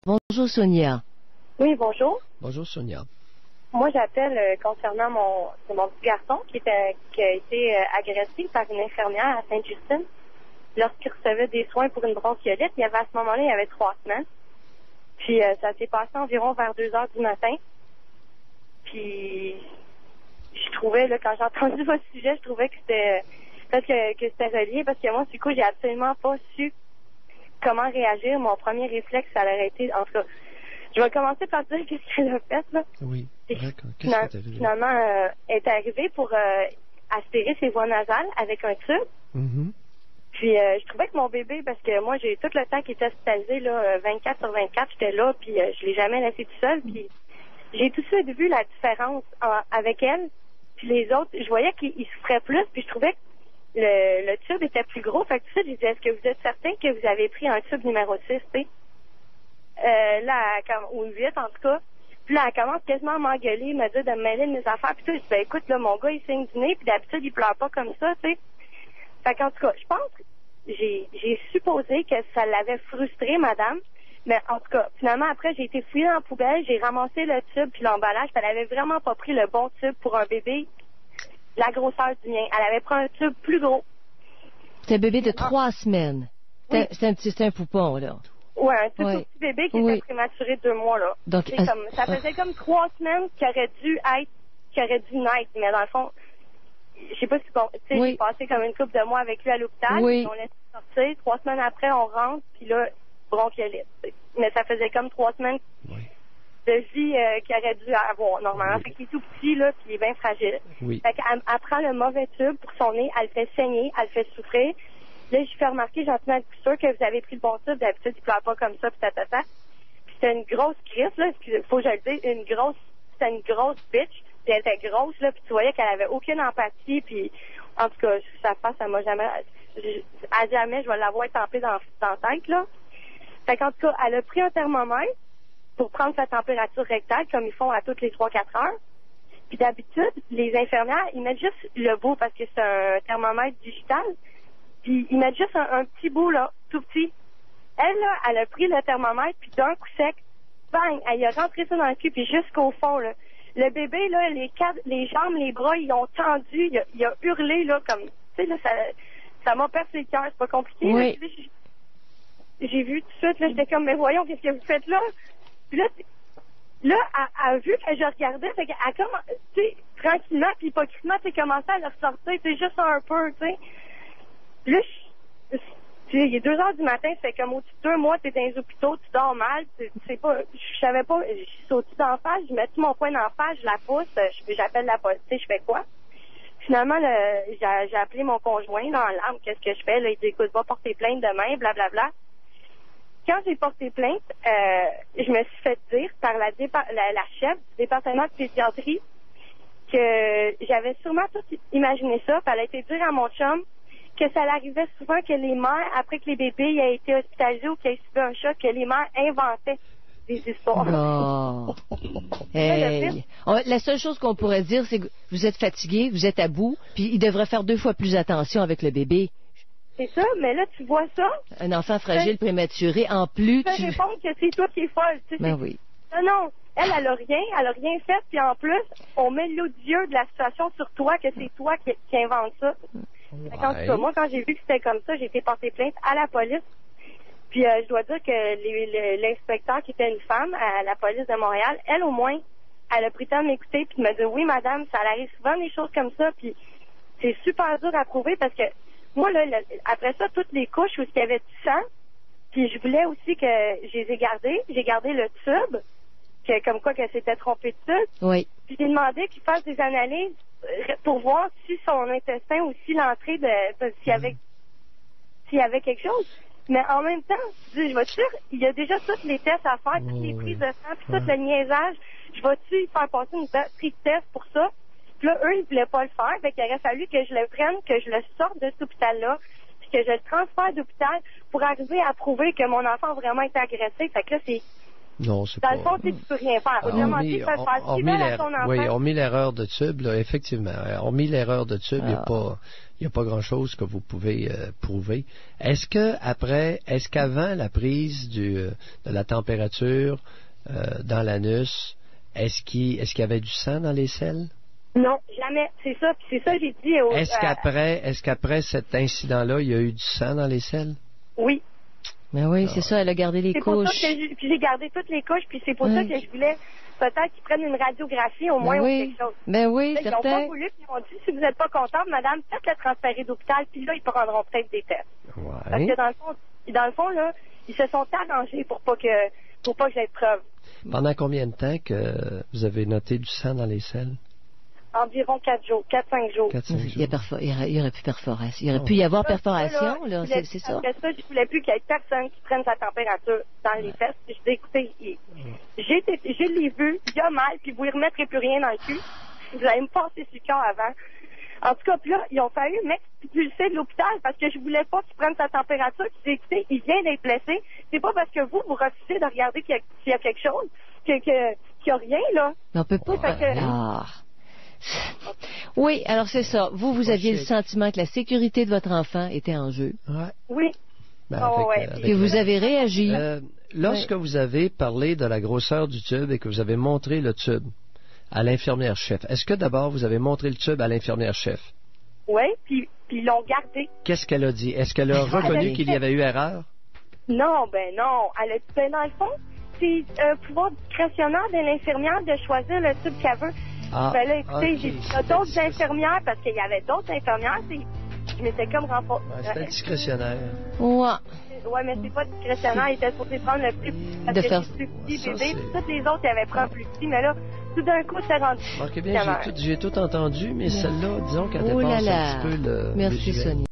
Bonjour Sonia. Oui, bonjour. Bonjour Sonia. Moi, j'appelle concernant mon petit garçon qui a été agressé par une infirmière à Sainte-Justine lorsqu'il recevait des soins pour une bronchiolite. Il y avait à ce moment-là, il y avait 3 semaines. Puis ça s'est passé environ vers 2 heures du matin. Puis je trouvais, là, quand j'ai entendu votre sujet, je trouvais que c'était peut-être que c'était relié parce que moi, du coup, j'ai absolument pas su comment réagir. Mon premier réflexe, ça aurait été, en tout cas, je vais commencer par dire qu'est-ce qu'elle a fait, là. Oui, d'accord. Qu'est-ce qui est arrivé? Finalement, elle est arrivée pour aspirer ses voies nasales avec un tube. Mm-hmm. Puis je trouvais que mon bébé, parce que moi, j'ai tout le temps qu'il était hospitalisé, là, 24 sur 24, j'étais là, puis je l'ai jamais laissé tout seul. Puis j'ai tout de suite vu la différence avec elle. Puis les autres, je voyais qu'ils souffraient plus, puis je trouvais que le tube était plus gros. Fait que tout de suite, je disais, est-ce que vous êtes certain que vous avez pris un tube numéro 6, tu sais? Là, ou 8 en tout cas. Puis là, elle commence quasiment à m'engueuler, me dire de me mêler de mes affaires. Puis tout, je dis, ben écoute, là, mon gars, il saigne du nez, puis d'habitude, il pleure pas comme ça, tu sais. Fait qu'en tout cas, je pense que j'ai supposé que ça l'avait frustré, madame. Mais en tout cas, finalement, après, j'ai été fouillée dans la poubelle, j'ai ramassé le tube puis l'emballage, puis elle avait vraiment pas pris le bon tube pour un bébé de la grosseur du mien. Elle avait pris un tube plus gros. C'est un bébé de 3 semaines. Oui. C'est un poupon, là. Ouais, un tout petit bébé qui était prématuré de 2 mois, là. Donc, ça faisait comme 3 semaines qu'il aurait dû naître, mais dans le fond, je sais pas si bon, tu sais, j'ai passé comme une couple de mois avec lui à l'hôpital, puis on laisse sortir, 3 semaines après, on rentre, puis là, bronchiolite. Mais ça faisait comme 3 semaines de vie qu'il aurait dû avoir, normalement. Fait qu'il est tout petit, là, puis il est bien fragile. Fait qu'elle prend le mauvais tube pour son nez, elle le fait saigner, elle le fait souffrir. Là, je fais remarquer gentiment à la couture que vous avez pris le bon tube, d'habitude, il pleure pas comme ça, puis tatata. Puis c'était une grosse crise, là, faut que je le dise, c'était une grosse bitch. Puis elle était grosse, là, puis tu voyais qu'elle avait aucune empathie, puis en tout cas, sa face, ça m'a jamais... À jamais, je vais l'avoir étampée dans la tête, là. Fait qu'en tout cas, elle a pris un thermomètre pour prendre sa température rectale, comme ils font à toutes les 3-4 heures. Puis d'habitude, les infirmières, ils mettent juste le bout, parce que c'est un thermomètre digital, puis ils mettent juste un petit bout, là, tout petit. Elle, là, elle a pris le thermomètre, puis d'un coup sec, bang, elle a rentré ça dans le cul, puis jusqu'au fond, là. Le bébé, là, les jambes, les bras, ils ont tendu, il a hurlé, là, comme, tu sais, là, ça m'a percé le cœur, c'est pas compliqué. Oui. Là, j'ai vu tout de suite, là, j'étais comme, mais voyons, qu'est-ce que vous faites là? Puis là, elle a vu que je regardais, fait qu'elle comme, tu sais, tranquillement, puis hypocritement, tu sais, commençait à le ressortir, c'est juste un peu, tu sais. Puis là, il est 2 heures du matin, ça fait comme au-dessus de 2 mois, t'es dans les hôpitaux, tu dors mal, c'est pas, je savais pas, je saute d'en face, je mets tout mon poing d'en face, je la pousse, j'appelle la police, je fais quoi? Finalement, j'ai appelé mon conjoint dans l'arme, qu'est-ce que je fais? Là, il dit, écoute, va porter plainte demain, blablabla. Quand j'ai porté plainte, je me suis fait dire par la chef du département de pédiatrie que j'avais sûrement tout imaginé ça, puis elle a été dire à mon chum que ça arrivait souvent que les mères, après que les bébés aient été hospitalisés ou qu'ils aient subi un choc, que les mères inventaient des histoires. Oh. Hey. La seule chose qu'on pourrait dire, c'est que vous êtes fatigué, vous êtes à bout, puis il devrait faire 2 fois plus attention avec le bébé. C'est ça, mais là, tu vois ça. Un enfant fragile, prématuré, en plus... Tu peux répondre que c'est toi qui es folle. Tu sais, ben oui. Non, elle a rien fait, puis en plus, on met l'odieux de la situation sur toi, que c'est toi qui invente ça. En tout cas, moi, quand j'ai vu que c'était comme ça, j'ai été porter plainte à la police. Puis je dois dire que l'inspecteur, qui était une femme à la police de Montréal, elle, au moins, elle a pris le temps de m'écouter puis de me dire, oui, madame, ça arrive souvent des choses comme ça, puis c'est super dur à prouver parce que moi, là, après ça, toutes les couches où il y avait du sang, puis je voulais aussi que je les ai gardées. J'ai gardé le tube, comme quoi qu'elle s'était trompée de tube. Oui. Puis j'ai demandé qu'il fasse des analyses pour voir si son intestin ou si l'entrée s'il y avait quelque chose. Mais en même temps, je vais te dire, il y a déjà tous les tests à faire, toutes les prises de sang, puis tout le niaisage. Je vais-tu faire passer une batterie de tests pour ça? Puis là, eux, ils voulaient pas le faire. Fait qu'il aurait fallu que je le prenne, que je le sorte de cet hôpital-là, puis que je le transfère d'hôpital pour arriver à prouver que mon enfant a vraiment été agressé. Fait que là, Non, c'est Dans pas... le fond, tu peux rien faire. Autrement dit, tu peux faire ce qu'ils veulent à ton enfant. Oui, on met l'erreur de tube, là, effectivement. On met l'erreur de tube, il n'y a pas grand-chose que vous pouvez prouver. Est-ce qu'avant la prise de la température dans l'anus, est-ce qu'il y avait du sang dans les selles? Non, jamais. C'est ça que j'ai dit. Est-ce qu'après cet incident-là, il y a eu du sang dans les selles? Oui. Mais oui, c'est ça, elle a gardé les couches. Puis j'ai gardé toutes les couches, puis c'est pour ça que je voulais peut-être qu'ils prennent une radiographie au moins ou quelque chose. Ben oui, certain. Ils n'ont pas voulu, puis ils m'ont dit, si vous n'êtes pas contente, madame, faites-le transférer d'hôpital, puis là, ils prendront peut-être des tests. Ouais. Parce que dans le fond, là, ils se sont arrangés pour pas que j'aie de preuves. Pendant combien de temps que vous avez noté du sang dans les selles? Environ 4-5 jours. 4-5 jours. Il y aurait pu perforation. Il y aurait pu y avoir perforation, là, c'est ça. Après ça, je voulais plus qu'il y ait personne qui prenne sa température dans les fesses. Puis je dis, écoutez, j'ai les vues, il y a mal, puis vous ne remettrez plus rien dans le cul. Vous allez me passer sur le corps avant. En tout cas, puis là, ils ont fallu m'expulser de l'hôpital parce que je voulais pas qu'il prenne sa température. Puis j'ai dit, écoutez, il vient d'être blessé. C'est pas parce que vous refusez de regarder s'il y a quelque chose qu'il y a rien, là. Mais on peut pas. Oui, alors c'est ça. Vous aviez le sentiment que la sécurité de votre enfant était en jeu. Ouais. Oui. Et vous avez réagi. Lorsque vous avez parlé de la grosseur du tube et que vous avez montré le tube à l'infirmière chef, est-ce que d'abord vous avez montré le tube à l'infirmière chef? Oui, puis ils l'ont gardé. Qu'est-ce qu'elle a dit? Est-ce qu'elle a reconnu qu'il y avait eu erreur? Non, non. Dans le fond, c'est un pouvoir discrétionnaire de l'infirmière de choisir le tube qu'elle veut. Ben là, écoutez, il y a d'autres infirmières, parce qu'il y avait d'autres infirmières, je m'étais comme renforcée. C'était discrétionnaire. Ouais, mais c'est pas discrétionnaire, il était supposé prendre le plus petit bébé, puis toutes les autres, ils avaient pris un plus petit, mais là, tout d'un coup, c'est rendu. Marquez bien, j'ai tout entendu, mais celle-là, disons qu'elle dépasse un petit peu le... Merci, Sonia.